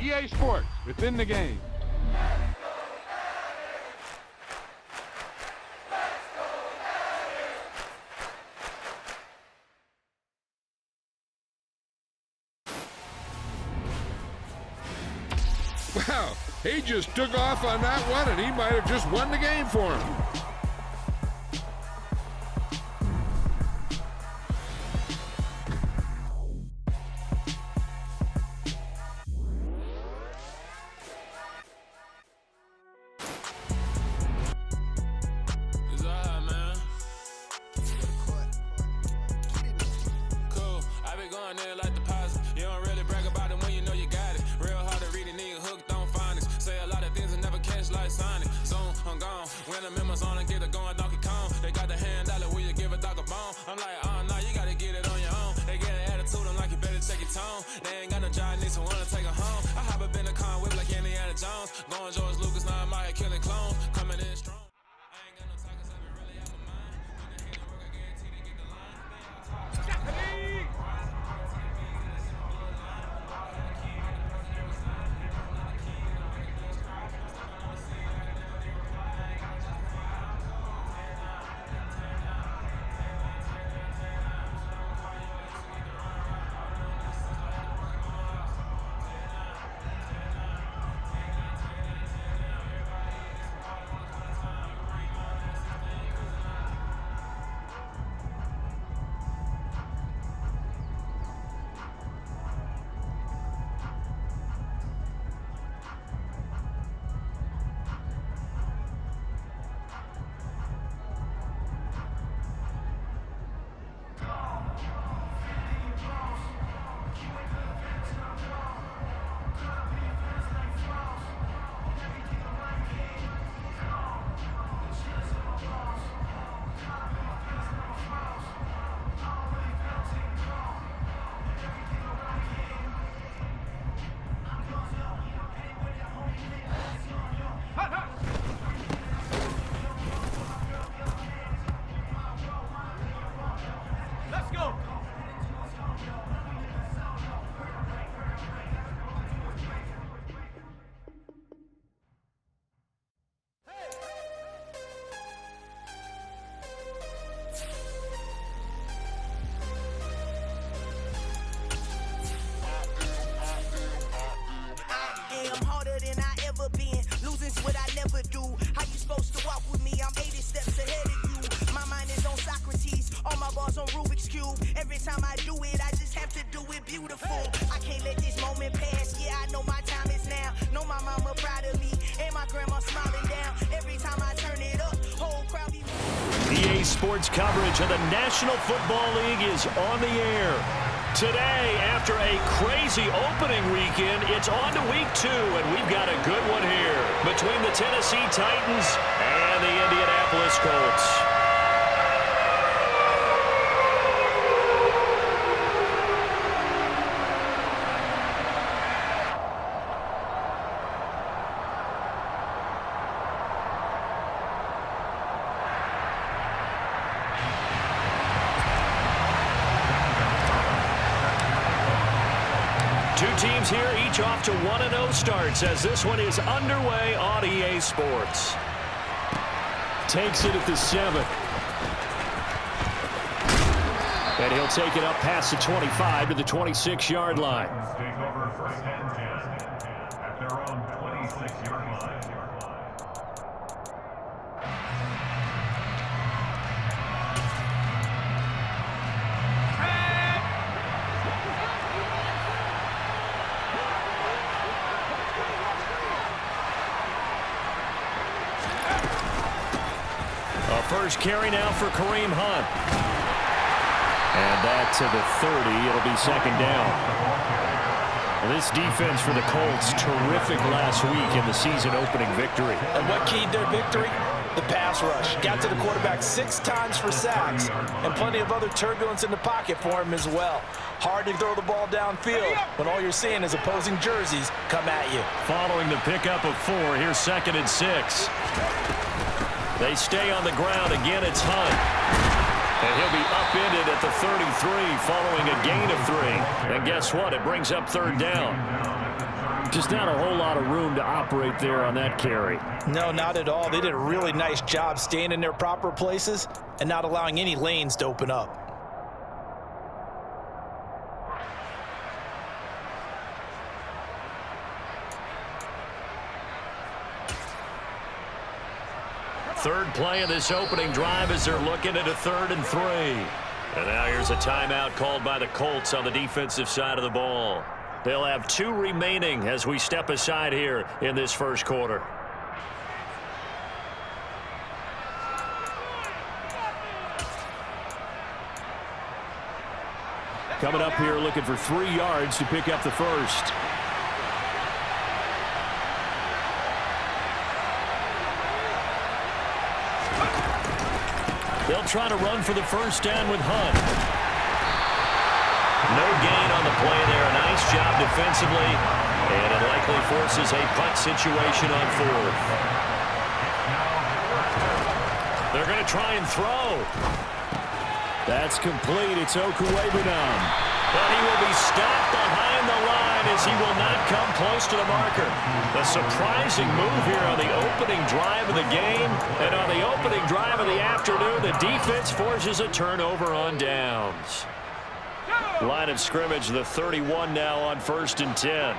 EA Sports, within the game. Wow, he just took off on that one, and he might have just won the game for him. EA Sports coverage of the National Football League is on the air. Today, after a crazy opening weekend, it's on to week 2, and we've got a good one here between the Tennessee Titans and the Indianapolis Colts. Two teams here, each off to 1-0 starts as this one is underway on EA Sports. Takes it at the 7. And he'll take it up past the 25 to the 26-yard line. Take over first and 10 at their own 26-yard line. First carry now for Kareem Hunt. And that to the 30. It'll be second down. Well, this defense for the Colts, terrific last week in the season opening victory. And what keyed their victory? The pass rush. Got to the quarterback 6 times for sacks, and plenty of other turbulence in the pocket for him as well. Hard to throw the ball downfield when all you're seeing is opposing jerseys come at you. Following the pickup of 4, here's second and 6. They stay on the ground. Again, it's Hunt. And he'll be upended at the 33 following a gain of 3. And guess what? It brings up third down. Just not a whole lot of room to operate there on that carry. No, not at all. They did a really nice job staying in their proper places and not allowing any lanes to open up. Third play of this opening drive as they're looking at a 3rd and 3. And now here's a timeout called by the Colts on the defensive side of the ball. They'll have 2 remaining as we step aside here in this first quarter. Coming up here looking for 3 yards to pick up the first. They'll try to run for the first down with Hunt. No gain on the play there. A nice job defensively. And it likely forces a punt situation on 4th. They're going to try and throw. That's complete. It's Okuwebanam. But he will be stopped behind the line as he will not come close to the marker. A surprising move here on the opening drive of the game. And on the opening drive of the afternoon, the defense forces a turnover on downs. Line of scrimmage, the 31 now on 1st and 10.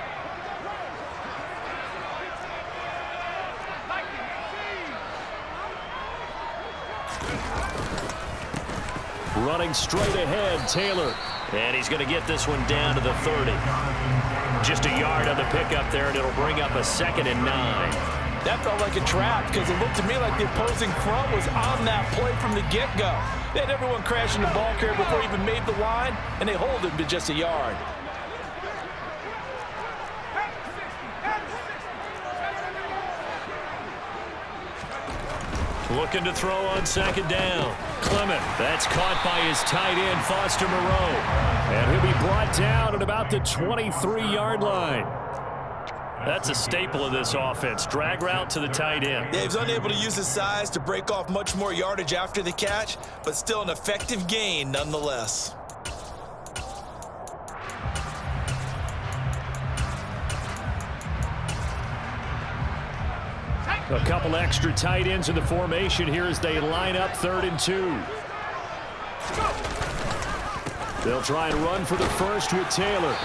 Running straight ahead, Taylor. And he's going to get this one down to the 30. Just a yard on the pickup there, and it'll bring up a 2nd and 9. That felt like a trap because it looked to me like the opposing front was on that play from the get-go. They had everyone crashing the ball carrier before he even made the line, and they hold him to just a yard. Looking to throw on 2nd down. Clement, that's caught by his tight end, Foster Moreau. And he'll be brought down at about the 23-yard line. That's a staple of this offense. Drag route to the tight end. Yeah, he was unable to use his size to break off much more yardage after the catch, but still an effective gain nonetheless. A couple extra tight ends in the formation here as they line up 3rd and 2. They'll try and run for the first with Taylor.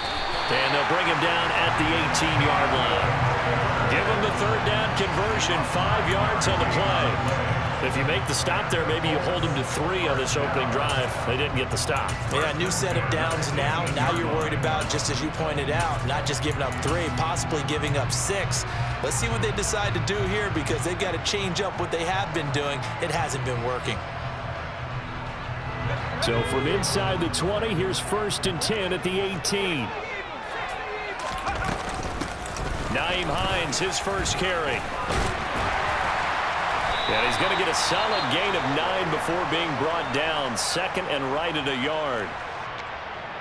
And they'll bring him down at the 18-yard line. Give him the 3rd down conversion, 5 yards on the play. If you make the stop there, maybe you hold him to 3 on this opening drive. They didn't get the stop. Yeah, new set of downs now. Now you're worried about, just as you pointed out, not just giving up 3, possibly giving up 6. Let's see what they decide to do here because they've got to change up what they have been doing. It hasn't been working. So from inside the 20, here's 1st and 10 at the 18. Nyheim Hines, his first carry. And he's going to get a solid gain of 9 before being brought down. 2nd and right at a yard.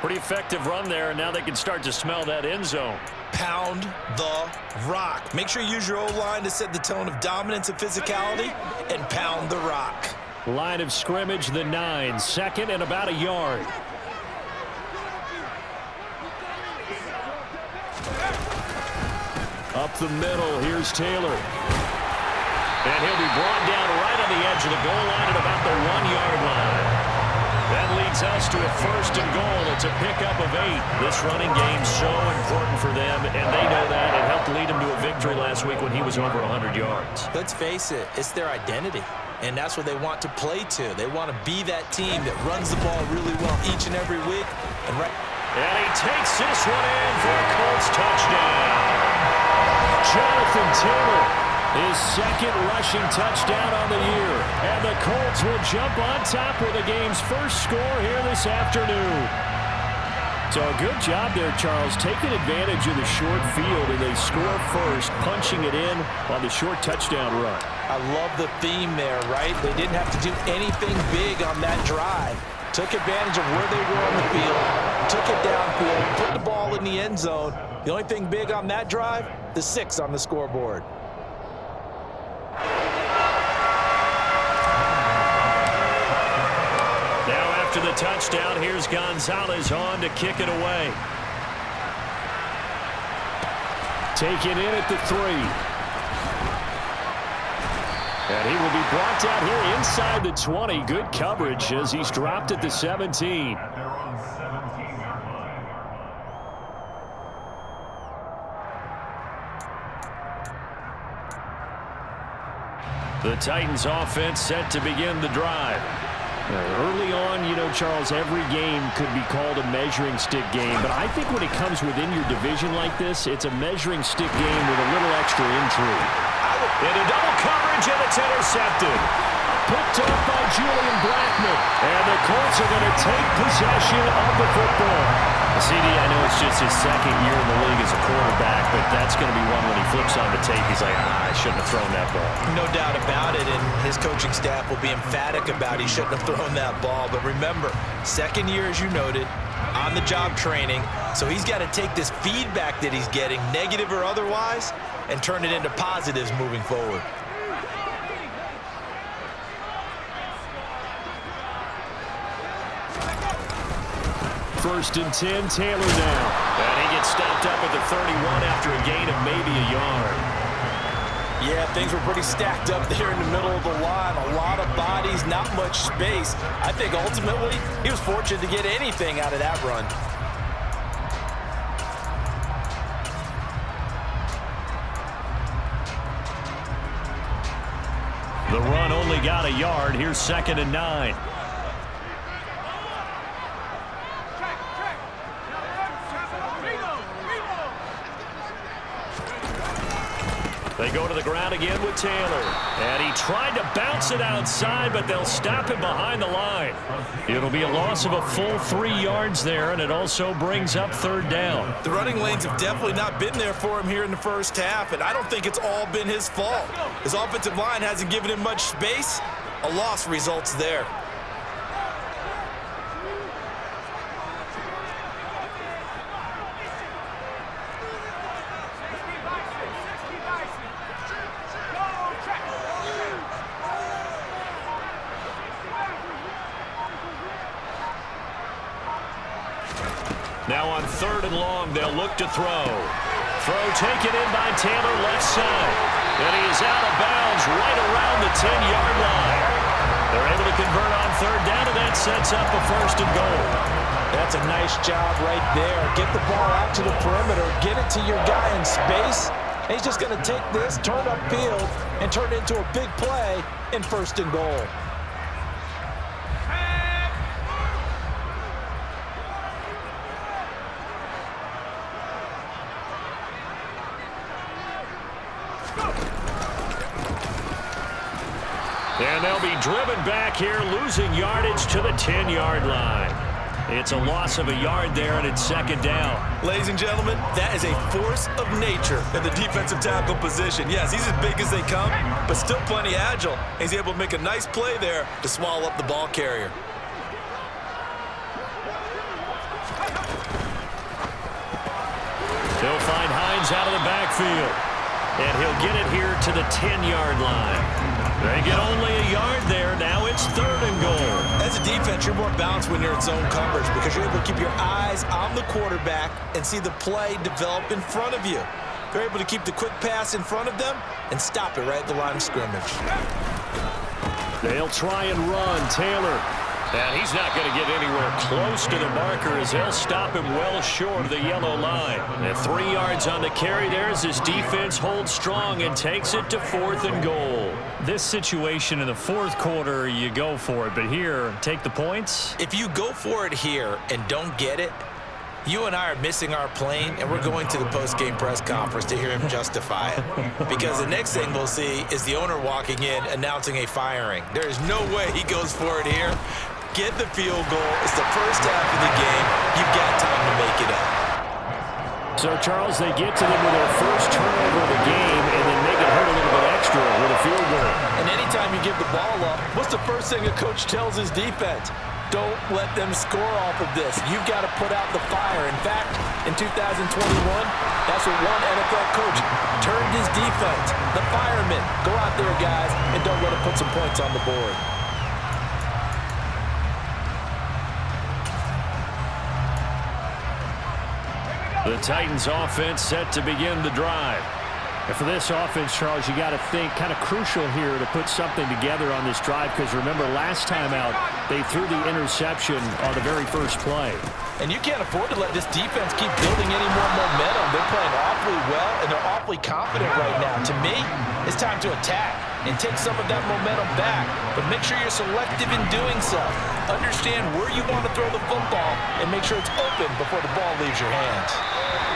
Pretty effective run there, and now they can start to smell that end zone. Pound the rock. Make sure you use your O-line to set the tone of dominance and physicality, and pound the rock. Line of scrimmage, the 9. 2nd and about a yard. Up the middle, here's Taylor. And he'll be brought down right on the edge of the goal line at about the 1-yard line. That leads us to a 1st and goal. It's a pickup of 8. This running game's so important for them, and they know that. It helped lead him to a victory last week when he was over 100 yards. Let's face it, it's their identity, and that's what they want to play to. They want to be that team that runs the ball really well each and every week. And he takes this one in for a Colts touchdown. Jonathan Taylor, his 2nd rushing touchdown on the year. And the Colts will jump on top with the game's first score here this afternoon. So a good job there, Charles, taking advantage of the short field, and they score first, punching it in on the short touchdown run. I love the theme there, right? They didn't have to do anything big on that drive. Took advantage of where they were on the field, took it downfield, put the ball in the end zone. The only thing big on that drive, the 6 on the scoreboard. Now after the touchdown, here's Gonzalez on to kick it away. Taken in at the 3. And he will be brought down here inside the 20. Good coverage as he's dropped at the 17. At their own 17-yard line. The Titans offense set to begin the drive. Early on, you know, Charles, every game could be called a measuring stick game, but I think when it comes within your division like this, it's a measuring stick game with a little extra intrigue. Into double coverage, and it's intercepted. Picked up by Julian Blackman, and the Colts are going to take possession of the football. CD, I know it's just his second year in the league as a quarterback, but that's going to be one when he flips on the tape. He's like, I shouldn't have thrown that ball. No doubt about it, and his coaching staff will be emphatic about he shouldn't have thrown that ball. But remember, second year, as you noted, on-the-job training, so he's got to take this feedback that he's getting, negative or otherwise, and turn it into positives moving forward. First and 10, Taylor now. And he gets stopped up at the 31 after a gain of maybe a yard. Yeah, things were pretty stacked up there in the middle of the line. A lot of bodies, not much space. I think ultimately he was fortunate to get anything out of that run. The run only got a yard. Here's 2nd and 9. They go to the ground again with Taylor. And he tried to bounce it outside, but they'll stop him behind the line. It'll be a loss of a full 3 yards there, and it also brings up 3rd down. The running lanes have definitely not been there for him here in the first half, and I don't think it's all been his fault. His offensive line hasn't given him much space. A loss results there. Now on 3rd and long, they'll look to throw. Throw taken in by Taylor, left side. And he is out of bounds right around the 10-yard line. They're able to convert on 3rd down, and that sets up a 1st and goal. That's a nice job right there. Get the ball out to the perimeter, get it to your guy in space. And he's just going to take this, turn upfield, and turn it into a big play in 1st and goal. And they'll be driven back here, losing yardage to the 10-yard line. It's a loss of a yard there, and it's 2nd down. Ladies and gentlemen, that is a force of nature in the defensive tackle position. Yes, he's as big as they come, but still plenty agile. He's able to make a nice play there to swallow up the ball carrier. They'll find Hines out of the backfield. And he'll get it here to the 10-yard line. They get only a yard there. Now it's 3rd and goal. As a defense, you're more balanced when you're in zone coverage because you're able to keep your eyes on the quarterback and see the play develop in front of you. They're able to keep the quick pass in front of them and stop it right at the line of scrimmage. They'll try and run. Taylor. And he's not going to get anywhere close to the marker as they'll stop him well short of the yellow line. And 3 yards on the carry there as his defense holds strong and takes it to 4th and goal. This situation in the 4th quarter, you go for it. But here, take the points. If you go for it here and don't get it, you and I are missing our plane, and we're going to the post-game press conference to hear him justify it. Because the next thing we'll see is the owner walking in announcing a firing. There is no way he goes for it here. Get the field goal. It's the first half of the game. You've got time to make it up. So, Charles, they get to them with their first turnover of the game and then make it hurt a little bit extra with a field goal. And anytime you give the ball up, what's the first thing a coach tells his defense? Don't let them score off of this. You've got to put out the fire. In fact, in 2021, that's what one NFL coach turned his defense. The firemen. Go out there, guys, and don't let them put some points on the board. The Titans offense set to begin the drive. And for this offense, Charles, you got to think kind of crucial here to put something together on this drive, because remember last time out they threw the interception on the very first play. And you can't afford to let this defense keep building any more momentum. They're playing awfully well, and they're awfully confident right now. To me, it's time to attack and take some of that momentum back, but make sure you're selective in doing so. Understand where you want to throw the football and make sure it's open before the ball leaves your hands.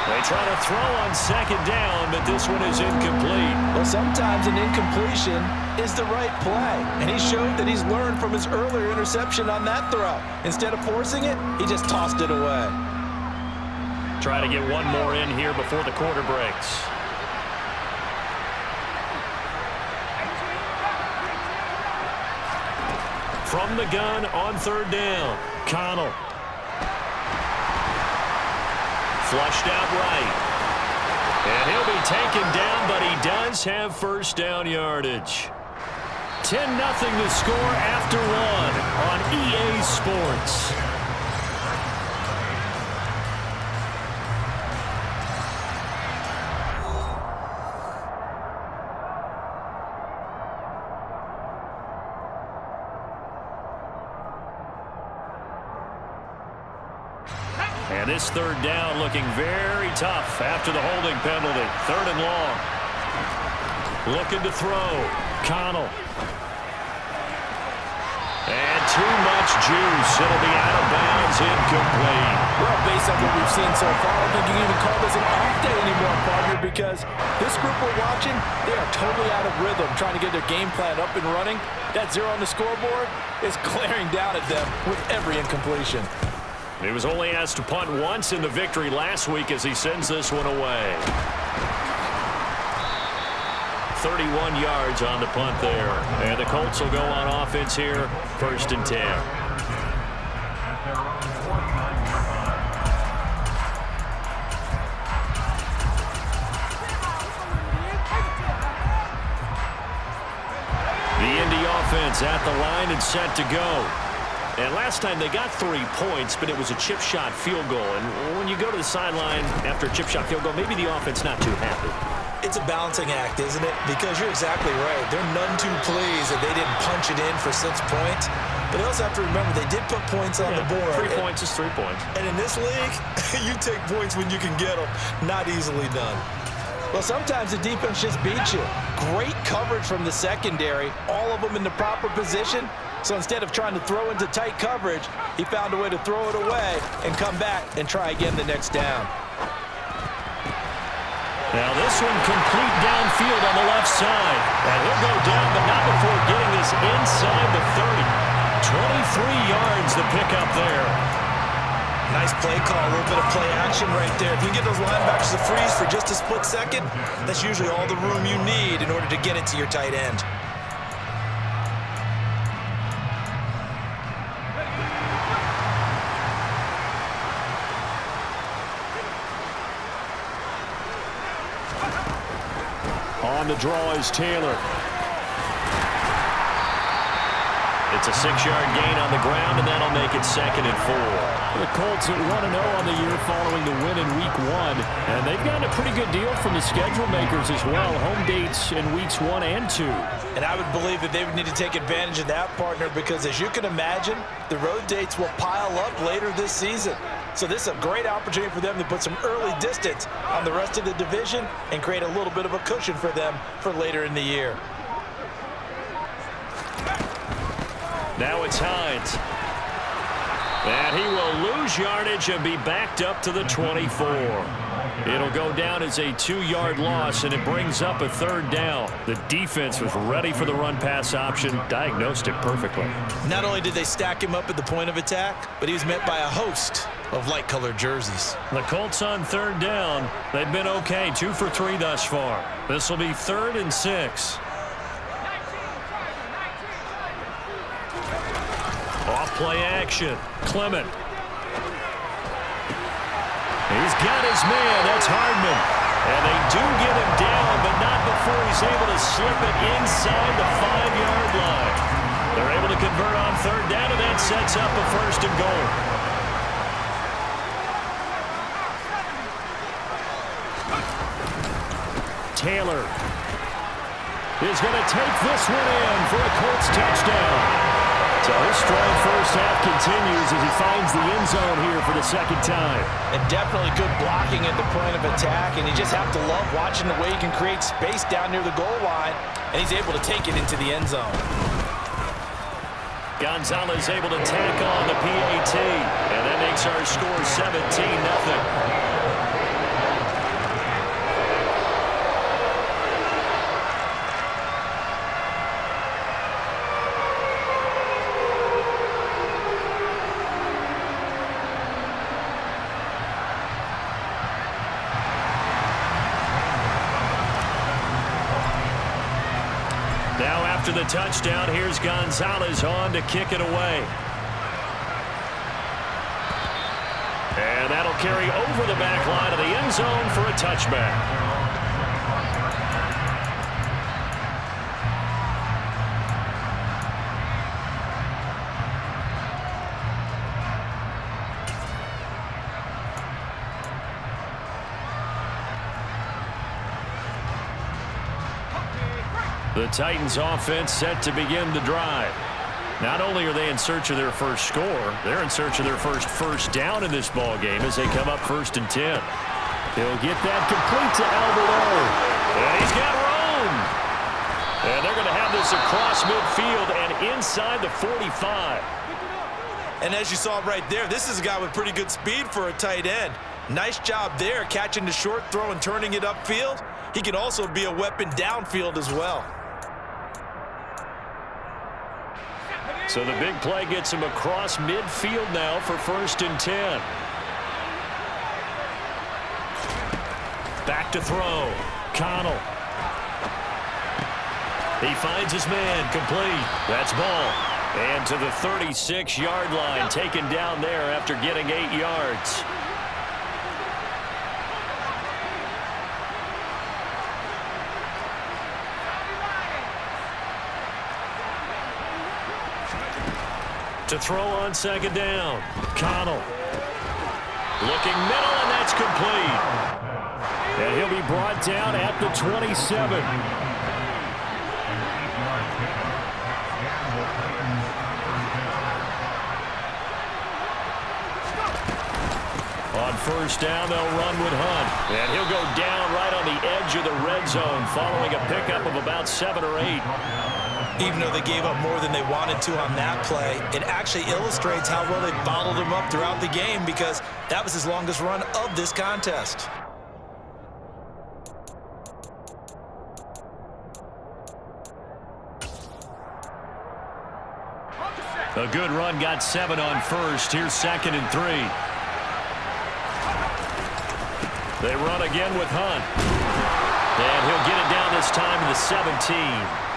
They try to throw on second down, but this one is incomplete. Well, sometimes an incompletion is the right play, and he showed that he's learned from his earlier interception on that throw. Instead of forcing it, he just tossed it away. Try to get one more in here before the quarter breaks. From the gun on third down, Connell. Flushed out right. And he'll be taken down, but he does have first down yardage. 10-0 the score after one on EA Sports. And this third down looking very tough after the holding penalty. Third and long. Looking to throw. Connell. And too much juice. It'll be out of bounds, incomplete. Well, based on what we've seen so far, I think you can even call this an off day anymore, partner, because this group we're watching, they are totally out of rhythm, trying to get their game plan up and running. That zero on the scoreboard is glaring down at them with every incompletion. He was only asked to punt once in the victory last week as he sends this one away. 31 yards on the punt there. And the Colts will go on offense here, 1st and 10. The Indy offense at the line and set to go. And last time they got 3 points, but it was a chip shot field goal. And when you go to the sideline after a chip shot field goal, maybe the offense not too happy. It's a balancing act, isn't it? Because you're exactly right. They're none too pleased that they didn't punch it in for 6 points. But they also have to remember they did put points on the board. 3 points is 3 points. And in this league, you take points when you can get them. Not easily done. Well, sometimes the defense just beats you. Great coverage from the secondary. All of them in the proper position. So instead of trying to throw into tight coverage, he found a way to throw it away and come back and try again the next down. Now this one complete downfield on the left side. And he'll go down, but not before getting this inside the 30. 23 yards to pick up there. Nice play call, a little bit of play action right there. If you can get those linebackers to freeze for just a split second, that's usually all the room you need in order to get it to your tight end. On the draw is Taylor. It's a 6-yard gain on the ground, and that'll make it 2nd and 4. The Colts at 1-0 on the year following the win in Week 1. And they've gotten a pretty good deal from the schedule makers as well. Home dates in Weeks 1 and 2. And I would believe that they would need to take advantage of that, partner, because as you can imagine, the road dates will pile up later this season. So this is a great opportunity for them to put some early distance on the rest of the division and create a little bit of a cushion for them for later in the year. Now it's Hines. And he will lose yardage and be backed up to the 24. It'll go down as a 2-yard loss, and it brings up a 3rd down. The defense was ready for the run-pass option, diagnosed it perfectly. Not only did they stack him up at the point of attack, but he was met by a host of light-colored jerseys. The Colts on 3rd down. They've been okay, 2 for 3 thus far. This will be 3rd and 6. Off play action. Clement. He's got his man. That's Hardman. And they do get him down, but not before he's able to slip it inside the 5-yard line. They're able to convert on 3rd down, and that sets up a 1st and goal. Taylor is going to take this one in for a Colts touchdown. So his strong first half continues as he finds the end zone here for the second time. And definitely good blocking at the point of attack, and you just have to love watching the way he can create space down near the goal line, and he's able to take it into the end zone. Gonzalez able to tack on the PAT, and that makes our score 17-0. Now after the touchdown, here's Gonzalez on to kick it away. And that'll carry over the back line of the end zone for a touchback. The Titans offense set to begin the drive. Not only are they in search of their first score, they're in search of their first down in this ball game as they come up 1st and 10. He'll get that complete to Alberto. And he's got room. And they're going to have this across midfield and inside the 45. And as you saw right there, this is a guy with pretty good speed for a tight end. Nice job there, catching the short throw and turning it upfield. He can also be a weapon downfield as well. So the big play gets him across midfield now for 1st and 10. Back to throw. Connell. He finds his man, complete. That's ball. And to the 36-yard line, taken down there after getting 8 yards. To throw on 2nd down. Connell. Looking middle, and that's complete. And he'll be brought down at the 27. On 1st down, they'll run with Hunt. And he'll go down right on the edge of the red zone following a pickup of about 7 or 8. Even though they gave up more than they wanted to on that play, it actually illustrates how well they bottled him up throughout the game because that was his longest run of this contest. A good run, got 7 on 1st. Here's 2nd and 3. They run again with Hunt. And he'll get it down this time to the 17.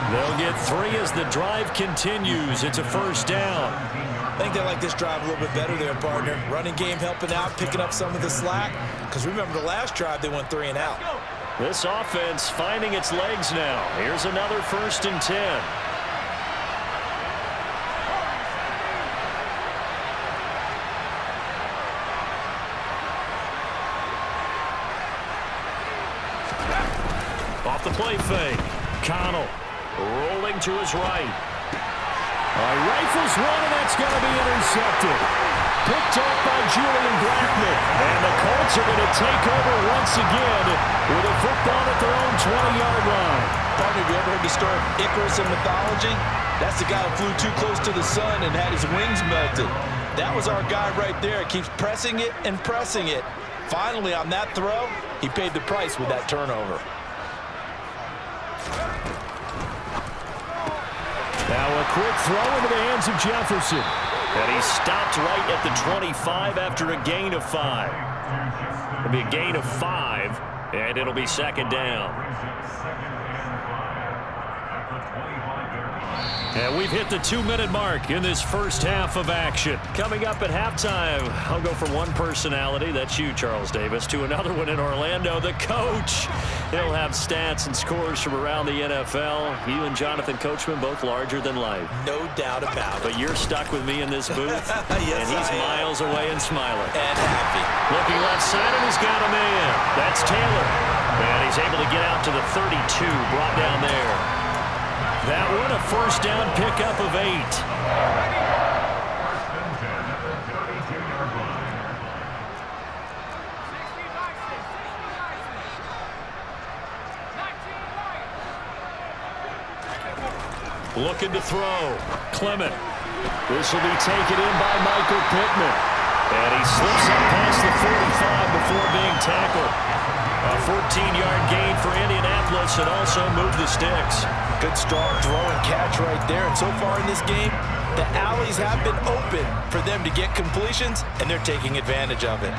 They'll get 3 as the drive continues. It's a 1st down. I think they like this drive a little bit better there, partner. Running game helping out, picking up some of the slack. Because remember the last drive, they went 3 and out. This offense finding its legs now. Here's another 1st and 10. Off the play fake. Connell rolling to his right. Rifles one, and that's going to be intercepted. Picked up by Julian Blackman. And the Colts are going to take over once again with a football at their own 20-yard line. Partner, have you ever heard the story of Icarus in mythology? That's the guy who flew too close to the sun and had his wings melted. That was our guy right there. Keeps pressing it and pressing it. Finally, on that throw, he paid the price with that turnover. Now a quick throw into the hands of Jefferson. And he stopped right at the 25 after a gain of 5. It'll be a gain of 5, and it'll be 2nd down. And we've hit the 2-minute mark in this first half of action. Coming up at halftime, I'll go from one personality, that's you, Charles Davis, to another one in Orlando, the coach. He'll have stats and scores from around the NFL. You and Jonathan Coachman, both larger than life. No doubt about it. But you're stuck with me in this booth, Yes, and he's miles away and smiling. And happy. Looking left side, and he's got a man. That's Taylor. And he's able to get out to the 32, brought down there. That one, a first down pickup of 8. First and 10 at the 32-yard line. Looking to throw. Clement. This will be taken in by Michael Pittman. And he slips up past the 45 before being tackled. A 14-yard gain for Indianapolis and also moved the sticks. Good strong throw and catch right there. And so far in this game, the alleys have been open for them to get completions, and they're taking advantage of it.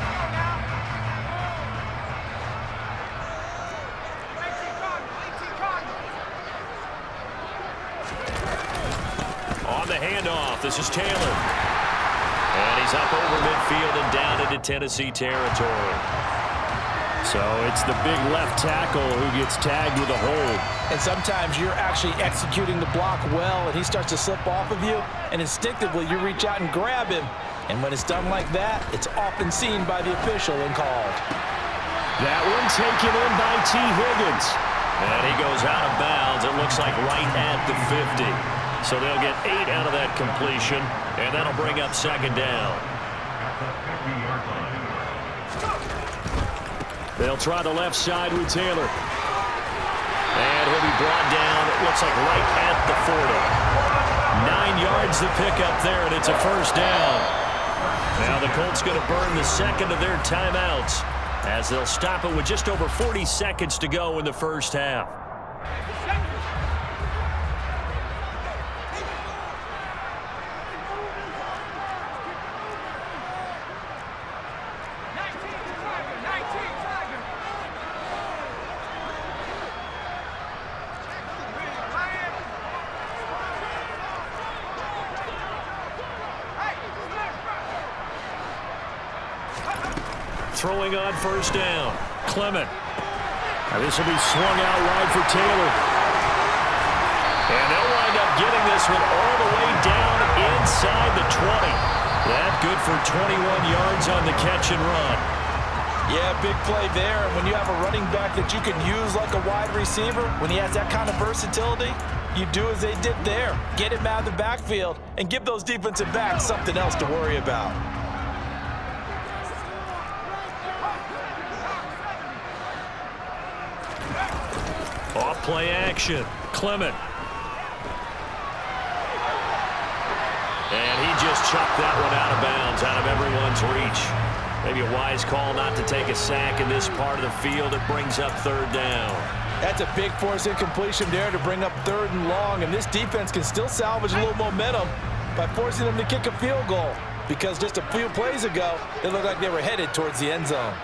On the handoff, this is Taylor. And he's up over midfield and down into Tennessee territory. So it's the big left tackle who gets tagged with a hold. And sometimes you're actually executing the block well, and he starts to slip off of you, and instinctively you reach out and grab him. And when it's done like that, it's often seen by the official and called. That one taken in by T. Higgins. And he goes out of bounds, it looks like right at the 50. So they'll get 8 out of that completion, and that'll bring up second down. At the 50-yard line. They'll try the left side with Taylor. And he'll be brought down, it looks like right at the 40. 9 yards to pick up there, and it's a first down. Now the Colts going to burn the second of their timeouts as they'll stop it with just over 40 seconds to go in the first half. Throwing on first down. Clement. Now this will be swung out wide for Taylor. And they'll wind up getting this one all the way down inside the 20. That good for 21 yards on the catch and run. Yeah, big play there. And when you have a running back that you can use like a wide receiver, when he has that kind of versatility, you do as they did there. Get him out of the backfield and give those defensive backs something else to worry about. Off play action. Clement. And he just chucked that one out of bounds, out of everyone's reach. Maybe a wise call not to take a sack in this part of the field. It brings up third down. That's a big force incompletion there to bring up 3rd and long, and this defense can still salvage a little momentum by forcing them to kick a field goal, because just a few plays ago, it looked like they were headed towards the end zone.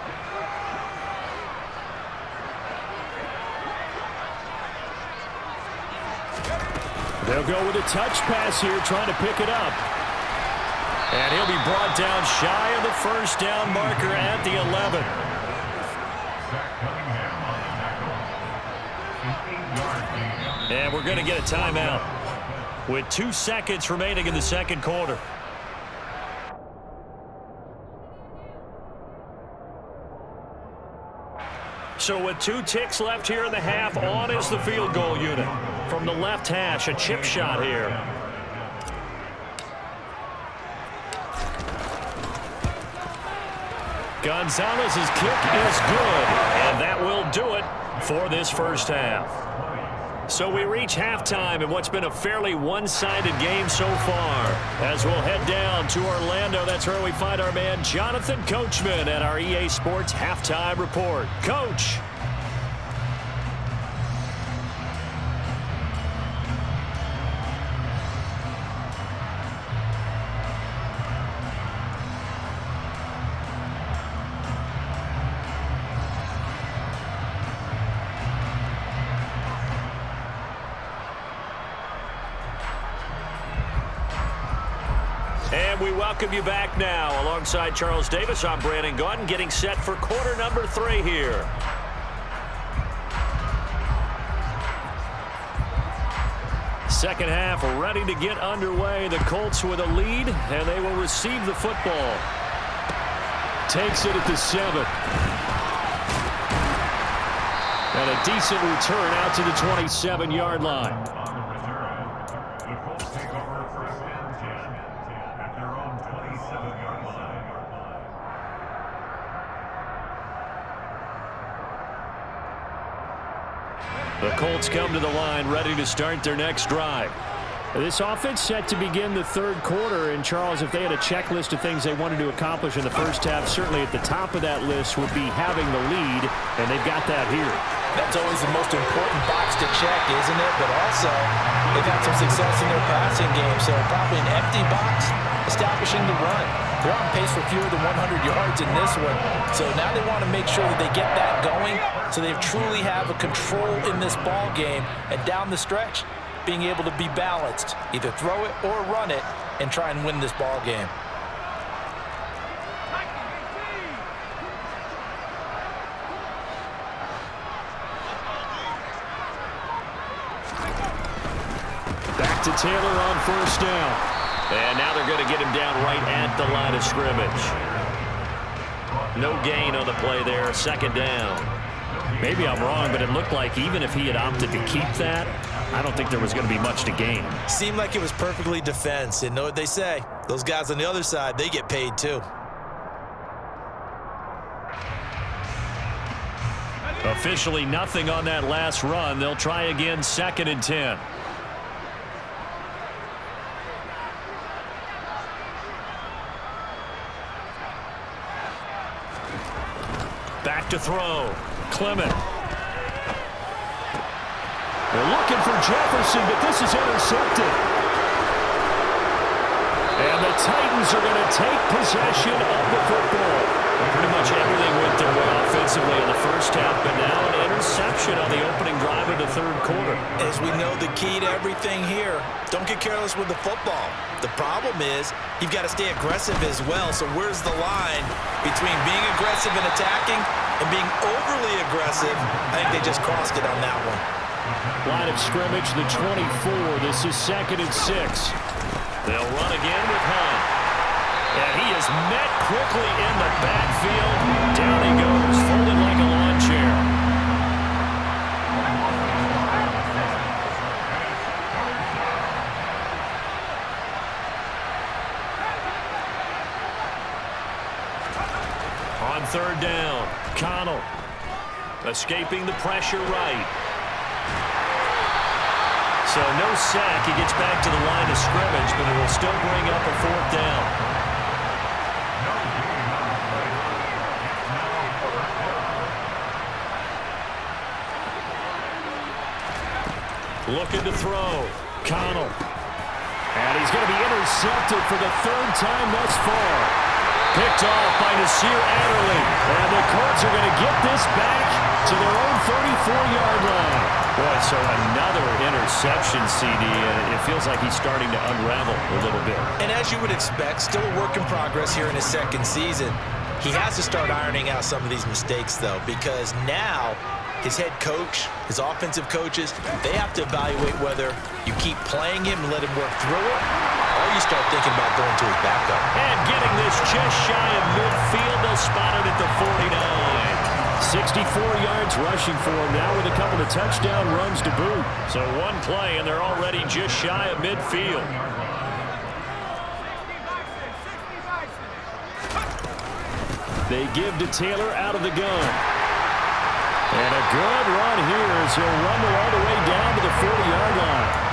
They'll go with a touch pass here, trying to pick it up. And he'll be brought down shy of the first down marker at the 11. Zach Cunningham on the tackle. An 8-yard gain. And we're going to get a timeout with 2 seconds remaining in the second quarter. So with 2 ticks left here in the half, on is the field goal unit. From the left hash, a chip shot here. Gonzalez's kick is good, and that will do it for this first half. So we reach halftime in what's been a fairly one-sided game so far. As we'll head down to Orlando, that's where we find our man Jonathan Coachman at our EA Sports Halftime Report. Coach. And we welcome you back now. Alongside Charles Davis, I'm Brandon Gaudin, getting set for quarter number 3 here. Second half ready to get underway. The Colts with a lead, and they will receive the football. Takes it at the 7. And a decent return out to the 27-yard line. On the return, the Colts take over first and 10 at their own 27-yard line. The Colts come to the line ready to start their next drive. This offense set to begin the third quarter, and Charles, if they had a checklist of things they wanted to accomplish in the first half, certainly at the top of that list would be having the lead, and they've got that here. That's always the most important box to check, isn't it? But also, they've had some success in their passing game, so probably an empty box establishing the run. They're on pace for fewer than 100 yards in this one, so now they want to make sure that they get that going so they truly have a control in this ball game, and down the stretch, being able to be balanced, either throw it or run it, and try and win this ball game. Back to Taylor on first down. And now they're going to get him down right at the line of scrimmage. No gain on the play there, second down. Maybe I'm wrong, but it looked like even if he had opted to keep that, I don't think there was going to be much to gain. Seemed like it was perfectly defense, and know what they say. Those guys on the other side, they get paid too. Officially nothing on that last run. They'll try again, second and 10. Back to throw. Clement. They're looking for Jefferson, but this is intercepted. And the Titans are going to take possession of the football. Pretty much everything went their way offensively in the first half, but now an interception on the opening drive of the third quarter. As we know, the key to everything here, don't get careless with the football. The problem is you've got to stay aggressive as well. So where's the line between being aggressive and attacking and being overly aggressive? I think they just crossed it on that one. Line of scrimmage, the 24. This is second and 6. They'll run again with Hunt. And he is met quickly in the backfield. Down he goes, folded like a lawn chair. On third down, Connell escaping the pressure right. So no sack. He gets back to the line of scrimmage, but it will still bring up a fourth down. Looking to throw. Connell. And he's going to be intercepted for the third time thus far. Picked off by Nasir Adderley. And the Colts are going to get this back to their own 34-yard line. Boy, so another interception, CD. It feels like he's starting to unravel a little bit. And as you would expect, still a work in progress here in his second season. He has to start ironing out some of these mistakes, though, because now his head coach, his offensive coaches, they have to evaluate whether you keep playing him and let him work through it, or you start thinking about going to his backup. And getting this just shy of midfield, they'll spot it at the 49. 64 yards rushing for him now with a couple of touchdown runs to boot. So one play, and they're already just shy of midfield. They give to Taylor out of the gun. And a good run here as he'll rumble all the way down to the 40-yard line.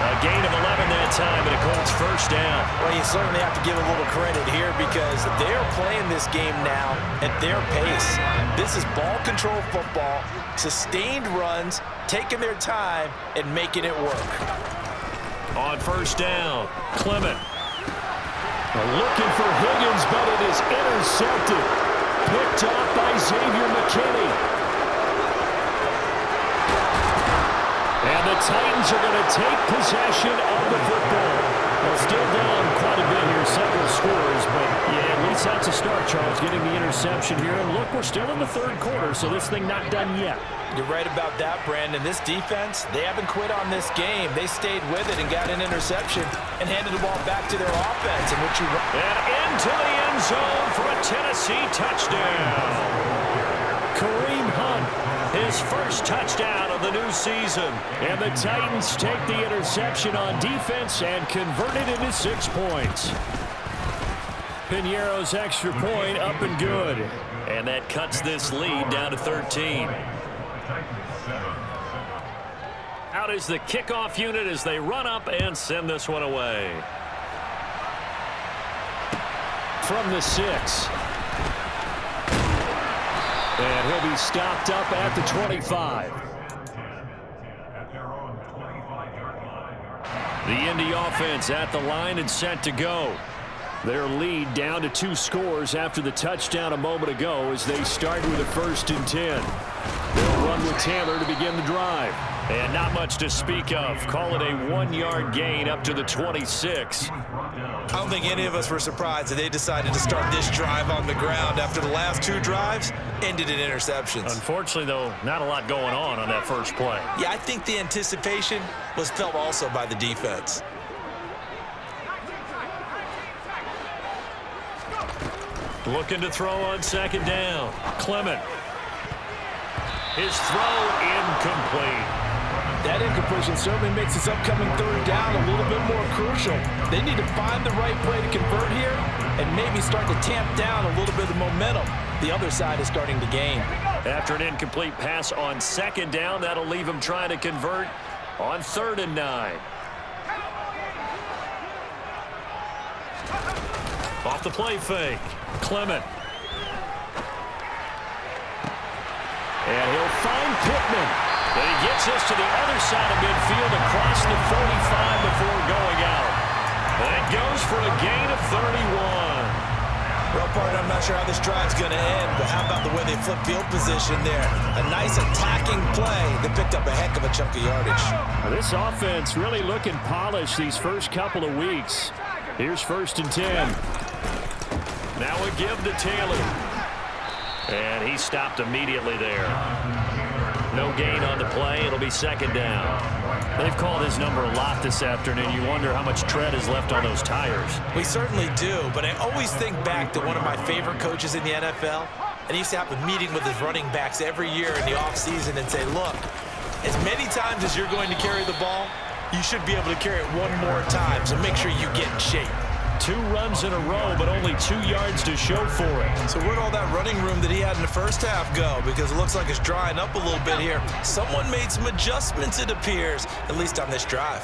A gain of 11 that time, and a Colts first down. Well, you certainly have to give a little credit here because they're playing this game now at their pace. This is ball control football, sustained runs, taking their time, and making it work. On first down, Clement. Looking for Higgins, but it is intercepted. Picked off by Xavier McKinney. And the Titans are going to take possession of the football. Well, still down quite a bit here, several scores, but yeah, at least that's a start, Charles, getting the interception here. And look, we're still in the third quarter, so this thing not done yet. You're right about that, Brandon. This defense, they haven't quit on this game. They stayed with it and got an interception and handed the ball back to their offense. And into the end zone for a Tennessee touchdown. Kareem Hunt, His first touchdown of the new season. and the Titans take the interception on defense and convert it into 6 points. Piñeiro's extra point up and good. And that cuts this lead down to 13. Out is the kickoff unit as they run up and send this one away. From the 6. And he'll be stopped up at the 25. The Indy offense at the line and set to go. Their lead down to 2 scores after the touchdown a moment ago as they start with a 1st and 10. They'll run with Taylor to begin the drive. And not much to speak of. Call it a 1-yard gain up to the 26. I don't think any of us were surprised that they decided to start this drive on the ground after the last 2 drives ended in interceptions. Unfortunately, though, not a lot going on that first play. Yeah, I think the anticipation was felt also by the defense. Looking to throw on 2nd down. Clement. His throw incomplete. That incompletion certainly makes this upcoming 3rd down a little bit more crucial. They need to find the right play to convert here and maybe start to tamp down a little bit of momentum. The other side is starting to gain. After an incomplete pass on 2nd down, that'll leave him trying to convert on 3rd and 9. Off the play fake. Clement. And he'll find Pittman. But he gets us to the other side of midfield across the 45 before going out. That goes for a gain of 31. Well, partner, I'm not sure how this drive's going to end, but how about the way they flip field position there? A nice attacking play that picked up a heck of a chunk of yardage. Now, this offense really looking polished these first couple of weeks. Here's 1st and 10. Now a give to Taylor. And he stopped immediately there. No gain on the play. It'll be 2nd down. They've called his number a lot this afternoon. You wonder how much tread is left on those tires. We certainly do, but I always think back to one of my favorite coaches in the NFL, and he used to have a meeting with his running backs every year in the offseason and say, look, as many times as you're going to carry the ball, you should be able to carry it 1 more time, so make sure you get in shape. 2 runs in a row, but only 2 yards to show for it. So where'd all that running room that he had in the first half go? Because it looks like it's drying up a little bit here. Someone made some adjustments, it appears, at least on this drive.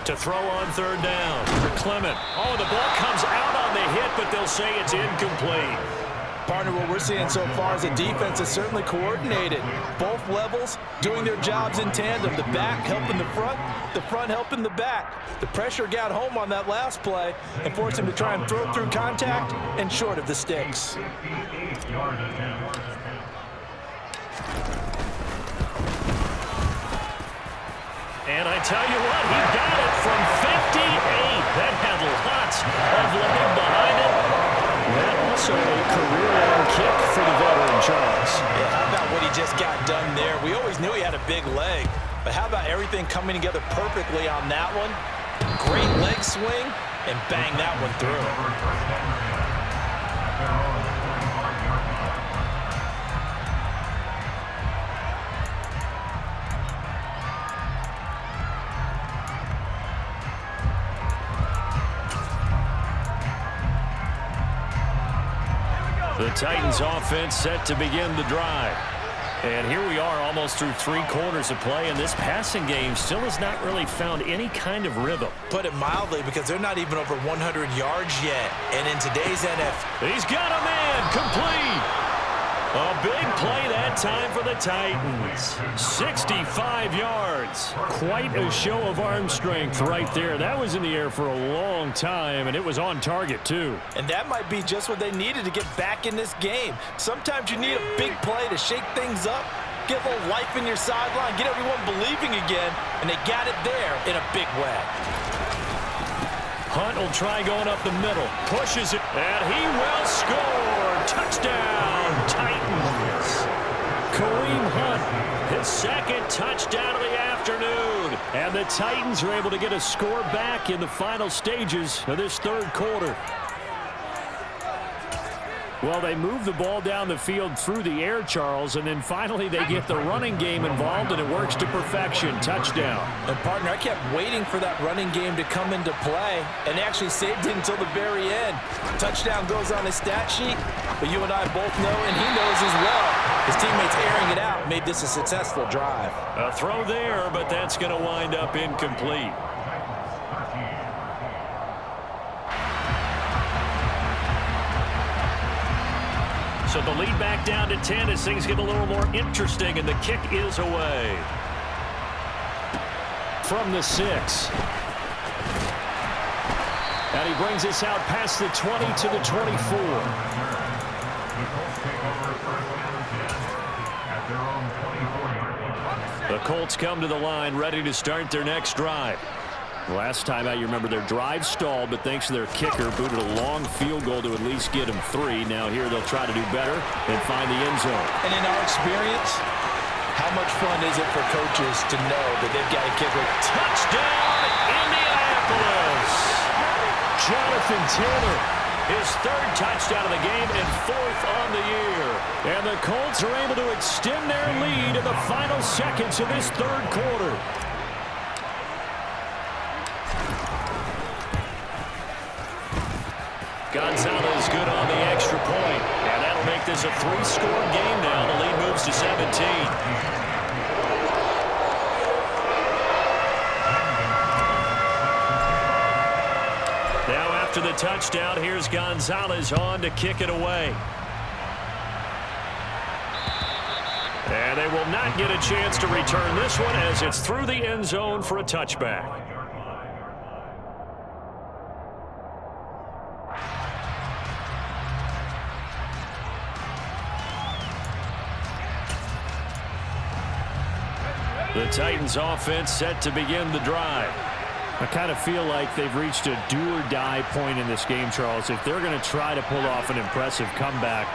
To throw on 3rd down. Clement. Oh, the ball comes out on the hit, but they'll say it's incomplete. Partner, what we're seeing so far is the defense is certainly coordinated. Both levels doing their jobs in tandem. The back helping the front helping the back. The pressure got home on that last play and forced him to try and throw through contact and short of the sticks. And I tell you what, he got it from 58. That had lots of leg behind it. That also a career-long kick for the veteran, Charles. Yeah, how about what he just got done there? We always knew he had a big leg, but how about everything coming together perfectly on that one? Great leg swing, and bang that one through. The Titans offense set to begin the drive. And here we are almost through 3 quarters of play, and this passing game still has not really found any kind of rhythm. Put it mildly, because they're not even over 100 yards yet. And in today's NFL, He's got a man complete. A big play that time for the Titans. 65 yards. Quite a show of arm strength right there. That was in the air for a long time, and it was on target, too. And that might be just what they needed to get back in this game. Sometimes you need a big play to shake things up, get a little life in your sideline, get everyone believing again, and they got it there in a big way. Hunt will try going up the middle. Pushes it, and he will score. Touchdown, Titans. Kareem Hunt, His second touchdown of the afternoon. and the Titans are able to get a score back in the final stages of this third quarter. Well, they move the ball down the field through the air, Charles, and then finally they get the running game involved, and it works to perfection. Touchdown. And, partner, I kept waiting for that running game to come into play, and they actually saved it until the very end. Touchdown goes on his stat sheet, but you and I both know, and he knows as well, his teammates airing it out made this a successful drive. A throw there, but that's going to wind up incomplete. So the lead back down to 10 as things get a little more interesting, and the kick is away. From the 6. And he brings us out past the 20 to the 24. The Colts come to the line ready to start their next drive. Last time out, you remember their drive stalled, but thanks to their kicker, booted a long field goal to at least get them 3. Now here they'll try to do better and find the end zone. And in our experience, how much fun is it for coaches to know that they've got a kicker? Touchdown, Indianapolis! Jonathan Taylor, His third touchdown of the game and 4th on the year. and the Colts are able to extend their lead in the final seconds of this third quarter. Gonzalez good on the extra point, and that'll make this a 3-score game now. The lead moves to 17. Now after the touchdown, here's Gonzalez on to kick it away. And they will not get a chance to return this one as it's through the end zone for a touchback. The Titans offense set to begin the drive. I kind of feel like they've reached a do-or-die point in this game, Charles. If they're going to try to pull off an impressive comeback,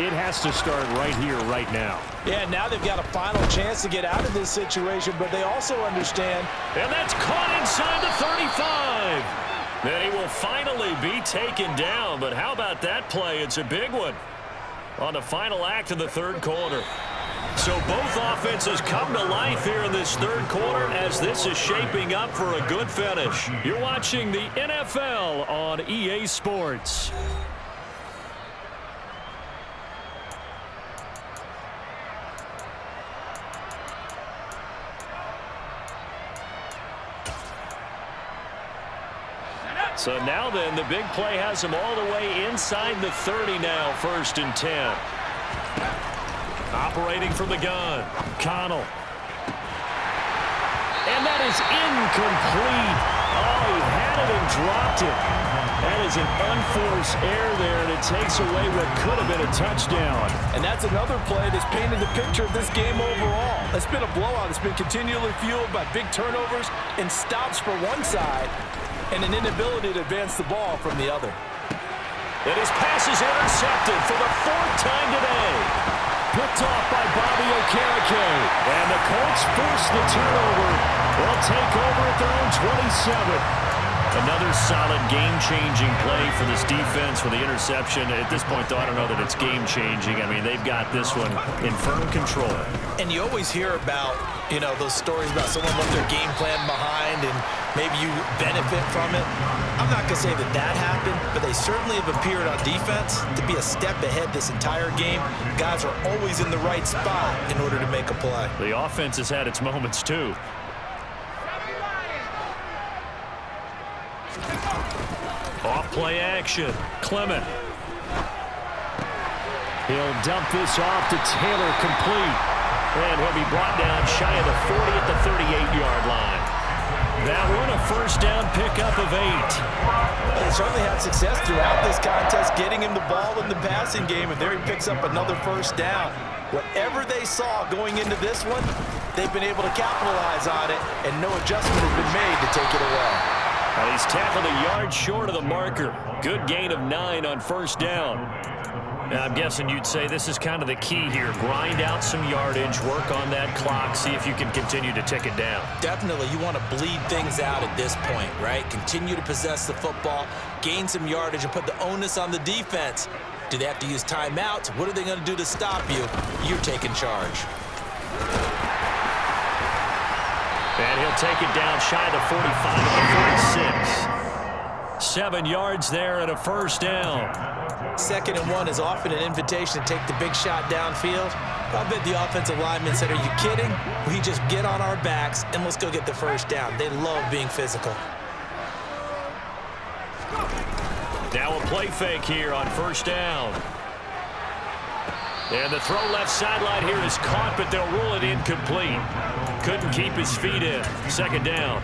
it has to start right here, right now. Yeah, now they've got a final chance to get out of this situation, but they also understand. And that's caught inside the 35. Then he will finally be taken down, but how about that play? It's a big one on the final act of the third quarter. So both offenses come to life here in this third quarter as this is shaping up for a good finish. You're watching the NFL on EA Sports. So now then, the big play has them all the way inside the 30 now, 1st and 10. Operating from the gun, Connell. And that is incomplete. Oh, he had it and dropped it. That is an unforced error there, and it takes away what could have been a touchdown. And that's another play that's painted the picture of this game overall. It's been a blowout. It's been continually fueled by big turnovers and stops for one side and an inability to advance the ball from the other. And his pass is intercepted for the 4th time today. Picked off by Bobby Okereke. And the Colts force the turnover. They'll take over at their own 27. Another solid game-changing play for this defense for the interception. At this point, though, I don't know that it's game-changing. I mean, they've got this one in firm control. And you always hear about, you know, those stories about someone left their game plan behind and maybe you benefit from it. I'm not going to say that that happened, but they certainly have appeared on defense to be a step ahead this entire game. Guys are always in the right spot in order to make a play. The offense has had its moments, too. Off play action. Clement. He'll dump this off to Taylor, complete. And he'll be brought down shy of the 40 at the 38-yard line. That one a first down pickup of 8. They certainly had success throughout this contest, getting him the ball in the passing game, and there he picks up another first down. Whatever they saw going into this one, they've been able to capitalize on it, and no adjustment has been made to take it away. And he's tackled a yard short of the marker. Good gain of 9 on first down. Now, I'm guessing you'd say this is kind of the key here. Grind out some yardage, work on that clock, see if you can continue to tick it down. Definitely, you want to bleed things out at this point, right? Continue to possess the football, gain some yardage, and put the onus on the defense. Do they have to use timeouts? What are they going to do to stop you? You're taking charge. And he'll take it down shy of the 45 at the 46. 7 yards there and a first down. 2nd and 1 is often an invitation to take the big shot downfield. I bet the offensive lineman said, are you kidding? We just get on our backs and let's go get the first down. They love being physical. Now a play fake here on first down. And the throw left sideline here is caught, but they'll rule it incomplete. Couldn't keep his feet in. 2nd down.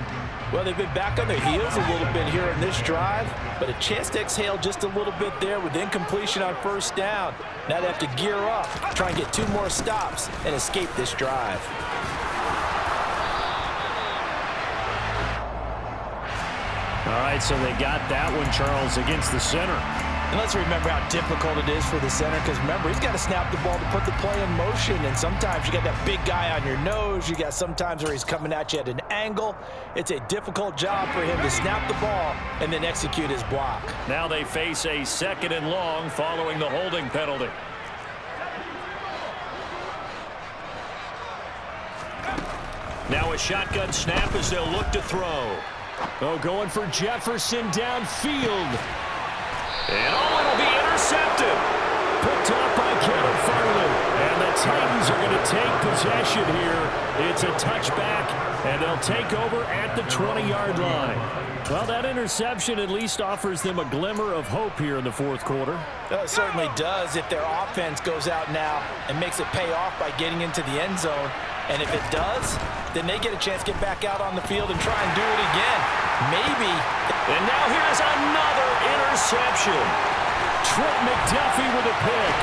Well, they've been back on their heels a little bit here in this drive, but a chance to exhale just a little bit there with incompletion on first down. Now they have to gear up, try and get 2 more stops and escape this drive. All right, so they got that one, Charles, against the center. And let's remember how difficult it is for the center, because remember, he's got to snap the ball to put the play in motion, and sometimes you got that big guy on your nose. You got sometimes where he's coming at you at an angle. It's a difficult job for him to snap the ball and then execute his block. Now they face a 2nd and long following the holding penalty. Now a shotgun snap as they'll look to throw. Oh, going for Jefferson downfield. And it'll be intercepted. Picked up by Kevin Farley. And the Titans are going to take possession here. It's a touchback, and they'll take over at the 20-yard line. Well, that interception at least offers them a glimmer of hope here in the 4th quarter. It certainly does if their offense goes out now and makes it pay off by getting into the end zone. And if it does, then they get a chance to get back out on the field and try and do it again. Maybe. And now here's another interception. Trent McDuffie with a pick.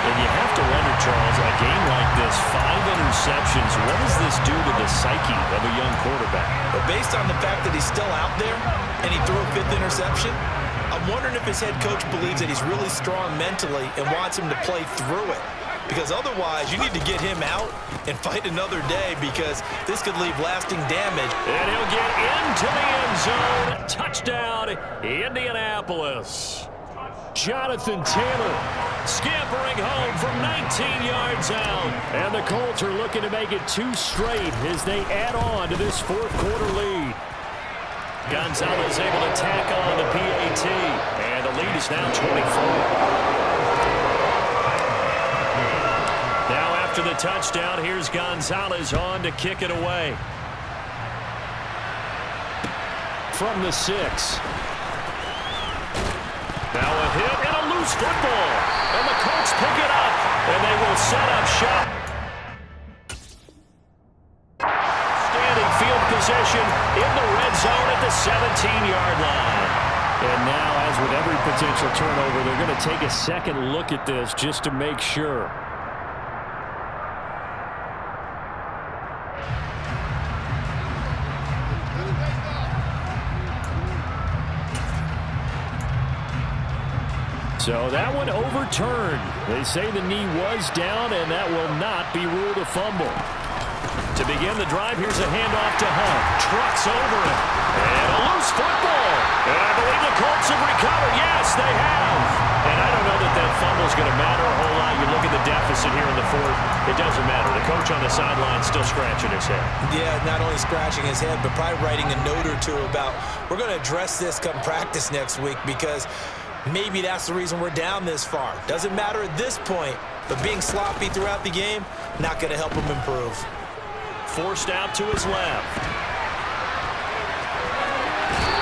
And you have to wonder, Charles, a game like this, 5 interceptions, what does this do to the psyche of a young quarterback? But based on the fact that he's still out there and he threw a 5th interception, I'm wondering if his head coach believes that he's really strong mentally and wants him to play through it. Because otherwise, you need to get him out and fight another day, because this could leave lasting damage. And he'll get into the end zone. Touchdown, Indianapolis. Jonathan Taylor scampering home from 19 yards out. And the Colts are looking to make it 2 straight as they add on to this 4th quarter lead. Gonzalez able to tack on the PAT. And the lead is now 24. Now after the touchdown, here's Gonzalez on to kick it away. From the 6. Now a hit and a loose football. And the Colts pick it up. And they will set up shop. Standing field possession in the red zone at the 17-yard line. And now, as with every potential turnover, they're going to take a second look at this just to make sure. So that one overturned. They say the knee was down, and that will not be ruled a fumble. To begin the drive, here's a handoff to Hunt. Trucks over it. And a loose football. And I believe the Colts have recovered. Yes, they have. And I don't know that that fumble's going to matter a whole lot. You look at the deficit here in the 4th. It doesn't matter. The coach on the sideline still scratching his head. Yeah, not only scratching his head, but probably writing a note or two about, we're going to address this come practice next week, because maybe that's the reason we're down this far. Doesn't matter at this point, but being sloppy throughout the game, not going to help him improve. Forced out to his left.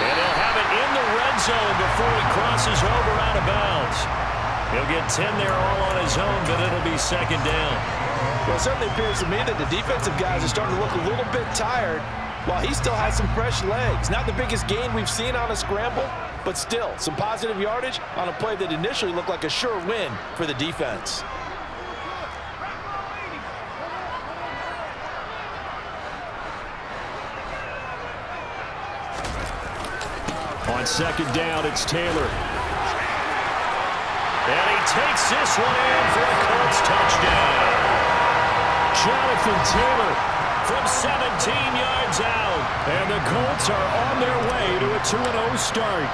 And he'll have it in the red zone before he crosses over out of bounds. He'll get 10 there all on his own, but it'll be second down. Well, it certainly appears to me that the defensive guys are starting to look a little bit tired while he still has some fresh legs. Not the biggest gain we've seen on a scramble, but still some positive yardage on a play that initially looked like a sure win for the defense. On second down, it's Taylor. And he takes this one in for a Colts touchdown. Jonathan Taylor From 17 yards out. And the Colts are on their way to a 2-0 start.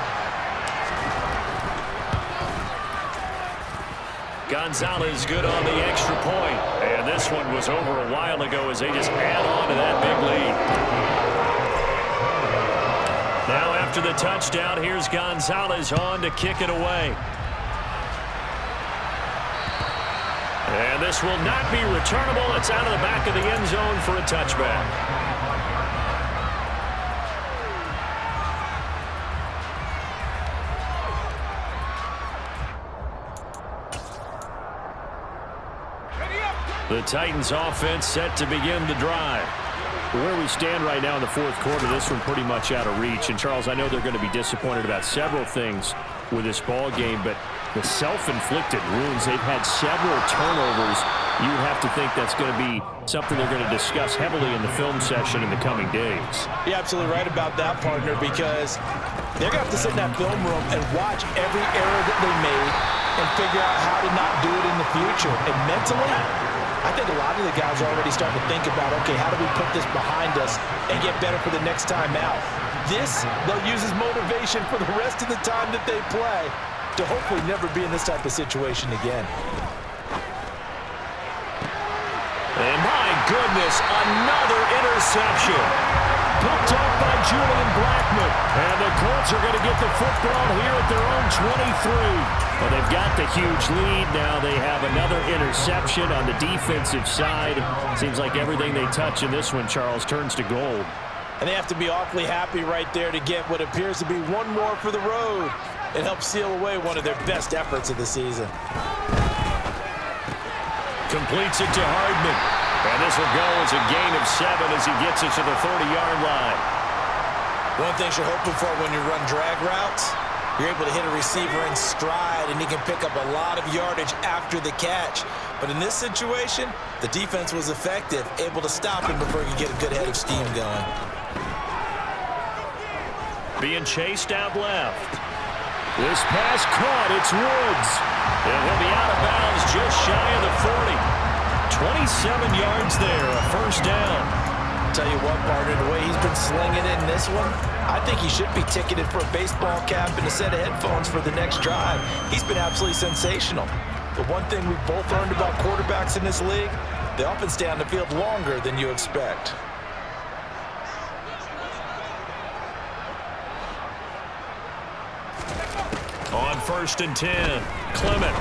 Gonzalez good on the extra point. And this one was over a while ago as they just add on to that big lead. Now after the touchdown, here's Gonzalez on to kick it away. And this will not be returnable. It's out of the back of the end zone for a touchback. The Titans offense set to begin the drive. Where we stand right now in the fourth quarter, this one pretty much out of reach. And, Charles, I know they're going to be disappointed about several things with this ball game, but the self-inflicted wounds, they've had several turnovers. You would have to think that's going to be something they're going to discuss heavily in the film session in the coming days. You're absolutely right about that, partner, because they're going to have to sit in that film room and watch every error that they made and figure out how to not do it in the future. And mentally, I think a lot of the guys are already starting to think about, okay, how do we put this behind us and get better for the next time out? This, they'll use as motivation for the rest of the time that they play to hopefully never be in this type of situation again. And my goodness, another interception. Picked up by Julian Blackmon. And the Colts are going to get the football here at their own 23. Well, they've got the huge lead. Now they have another interception on the defensive side. Seems like everything they touch in this one, Charles, turns to gold. And they have to be awfully happy right there to get what appears to be one more for the road. It helps seal away one of their best efforts of the season. Completes it to Hardman. And this will go as a gain of 7 as he gets it to the 30-yard line. One thing you're hoping for when you run drag routes, you're able to hit a receiver in stride, and he can pick up a lot of yardage after the catch. But in this situation, the defense was effective, able to stop him before he could get a good head of steam going. Being chased out left. This pass caught. It's Woods. And he'll be out of bounds just shy of the 40. 27 yards there, a first down. Tell you what, partner, the way he's been slinging in this one, I think he should be ticketed for a baseball cap and a set of headphones for the next drive. He's been absolutely sensational. But one thing we've both learned about quarterbacks in this league, they often stay on the field longer than you expect. On 1st and 10, Clement.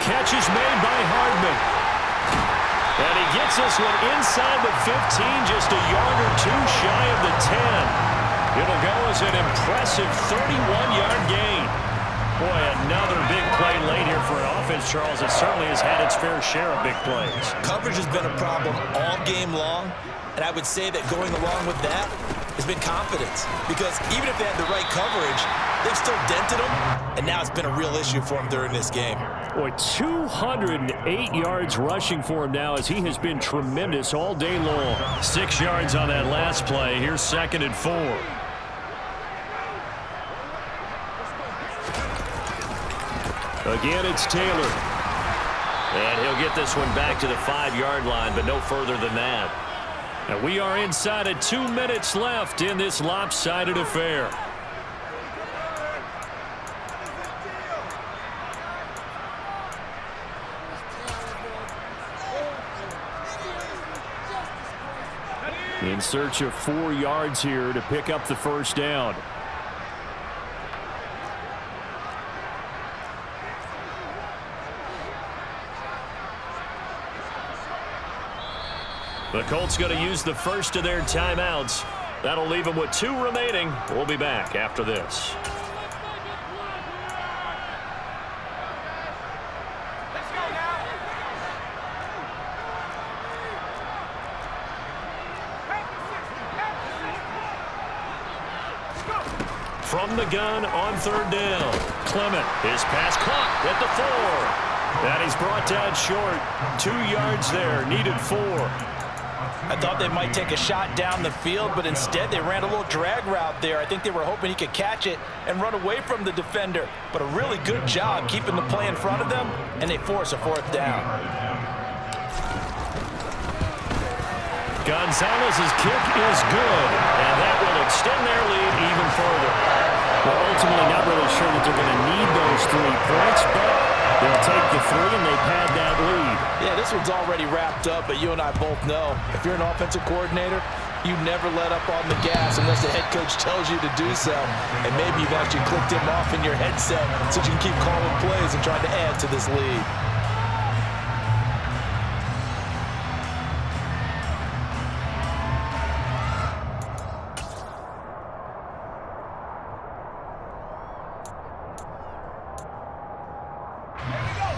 Catch is made by Hardman. And he gets this one inside the 15, just a yard or two shy of the 10. It'll go as an impressive 31-yard gain. Boy, another big play late here for an offense, Charles, that certainly has had its fair share of big plays. Coverage has been a problem all game long, and I would say that going along with that has been confidence. Because even if they had the right coverage, they've still dented them, and now it's been a real issue for them during this game. Boy, 208 yards rushing for him now as he has been tremendous all day long. 6 yards on that last play. Here's 2nd and 4. Again, it's Taylor. And he'll get this one back to the 5-yard line, but no further than that. And we are inside of 2 minutes left in this lopsided affair. In search of 4 yards here to pick up the first down. The Colts going to use the first of their timeouts. That'll leave them with 2 remaining. We'll be back after this. from the gun on 3rd down. Clement, his pass caught at the 4. And he's brought down short. 2 yards there, needed 4. I thought they might take a shot down the field, but instead they ran a little drag route there. I think they were hoping he could catch it and run away from the defender. But a really good job keeping the play in front of them, and they force a 4th down. Gonzalez's kick is good, and that will extend their lead even further. Well, ultimately not really sure that they're going to need those 3 points, but they'll take the 3 and they pad that lead. Yeah, this one's already wrapped up, but you and I both know if you're an offensive coordinator, you never let up on the gas unless the head coach tells you to do so. And maybe you've actually clicked him off in your headset so you can keep calling plays and trying to add to this lead.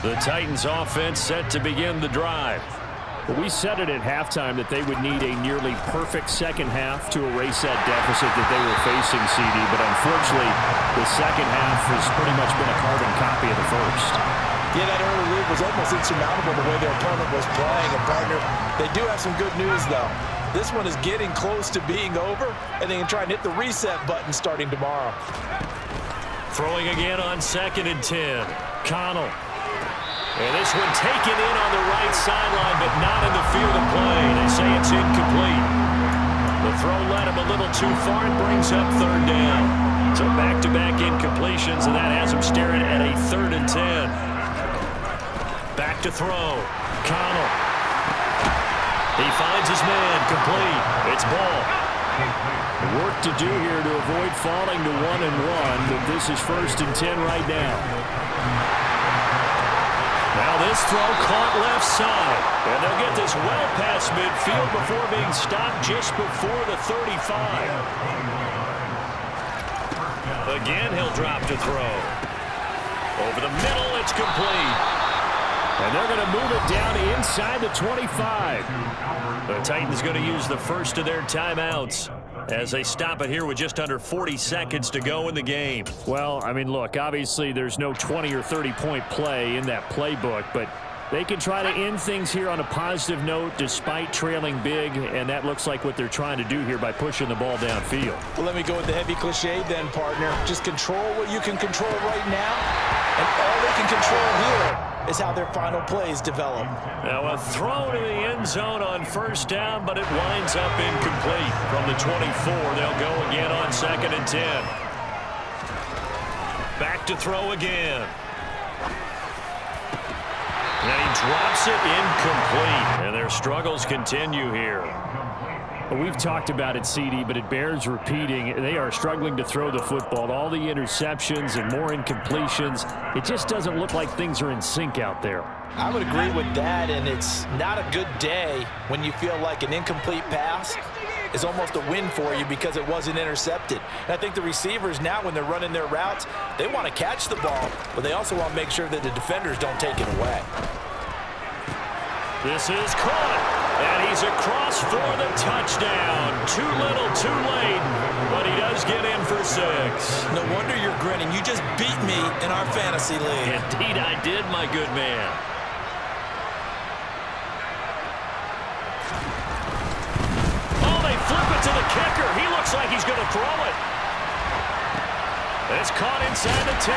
The Titans offense set to begin the drive. But we said it at halftime that they would need a nearly perfect second half to erase that deficit that they were facing, CD. But unfortunately, the second half has pretty much been a carbon copy of the first. Yeah, that early lead was almost insurmountable the way their opponent was playing. And, partner, they do have some good news, though. This one is getting close to being over, and they can try and hit the reset button starting tomorrow. Throwing again on 2nd and 10. Connell. And this one taken in on the right sideline, but not in the field of play. They say it's incomplete. The throw led him a little too far and brings up 3rd down. So back-to-back incompletions, and that has him staring at a 3rd and 10. Back to throw. Connell. He finds his man. Complete. It's ball. Work to do here to avoid falling to 1-1, but this is 1st and 10 right now. Now this throw caught left side. And they'll get this well past midfield before being stopped just before the 35. Again, he'll drop to throw. Over the middle, it's complete. And they're going to move it down inside the 25. The Titans going to use the first of their timeouts as they stop it here with just under 40 seconds to go in the game. Well, I mean, look, obviously there's no 20 or 30-point play in that playbook, but they can try to end things here on a positive note despite trailing big, and that looks like what they're trying to do here by pushing the ball downfield. Well, let me go with the heavy cliche then, partner. Just control what you can control right now, and all they can control here is how their final plays develop. Now a throw to the end zone on 1st down, but it winds up incomplete. From the 24, they'll go again on 2nd and 10. Back to throw again. And he drops it incomplete. And their struggles continue here. We've talked about it, CD, but it bears repeating. They are struggling to throw the football. All the interceptions and more incompletions. It just doesn't look like things are in sync out there. I would agree with that, and it's not a good day when you feel like an incomplete pass is almost a win for you because it wasn't intercepted. And I think the receivers now, when they're running their routes, they want to catch the ball, but they also want to make sure that the defenders don't take it away. This is caught. And he's across for the touchdown. Too little, too late, but he does get in for 6. No wonder you're grinning. You just beat me in our fantasy league. Indeed I did, my good man. Oh, they flip it to the kicker. He looks like he's going to throw it. It's caught inside the 10.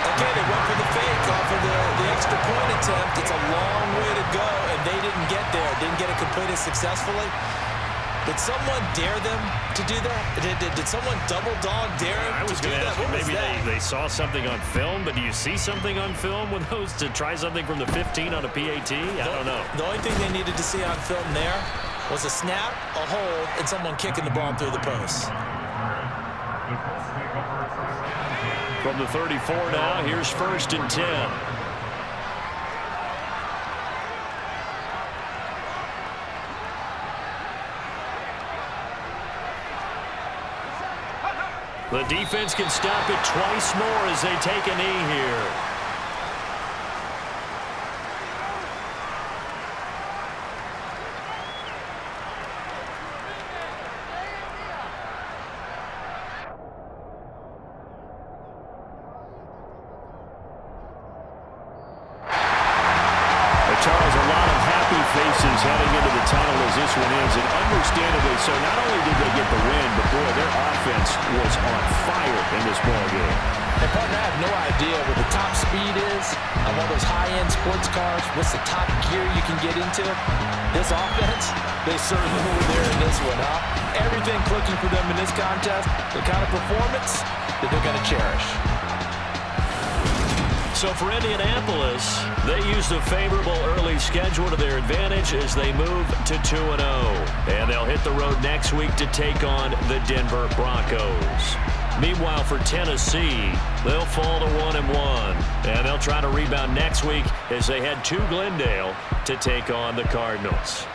Okay, they went for the fake off of the extra point attempt. It's a long way to go, and they didn't get there. Didn't get it completed successfully. Did someone dare them to do that? Did someone double dog dare them I was to do going to that? ask you, What was maybe that? they saw something on film, but do you see something on film with those to try something from the 15 on a PAT? I don't know. The only thing they needed to see on film there was a snap, a hold, and someone kicking the ball through the post. From the 34 now, here's 1st and 10. The defense can stop it twice more as they take a knee here. as this one ends, and understandably so. Not only did they get the win, but boy, their offense was on fire in this ballgame. And partner, I have no idea what the top speed is on one of those high-end sports cars. What's the top gear you can get into? This offense, they certainly were there in this one, huh? Everything clicking for them in this contest, the kind of performance that they're going to cherish. So for Indianapolis, they used a favorable early schedule to their advantage as they move to 2-0. And they'll hit the road next week to take on the Denver Broncos. Meanwhile, for Tennessee, they'll fall to 1-1. And they'll try to rebound next week as they head to Glendale to take on the Cardinals.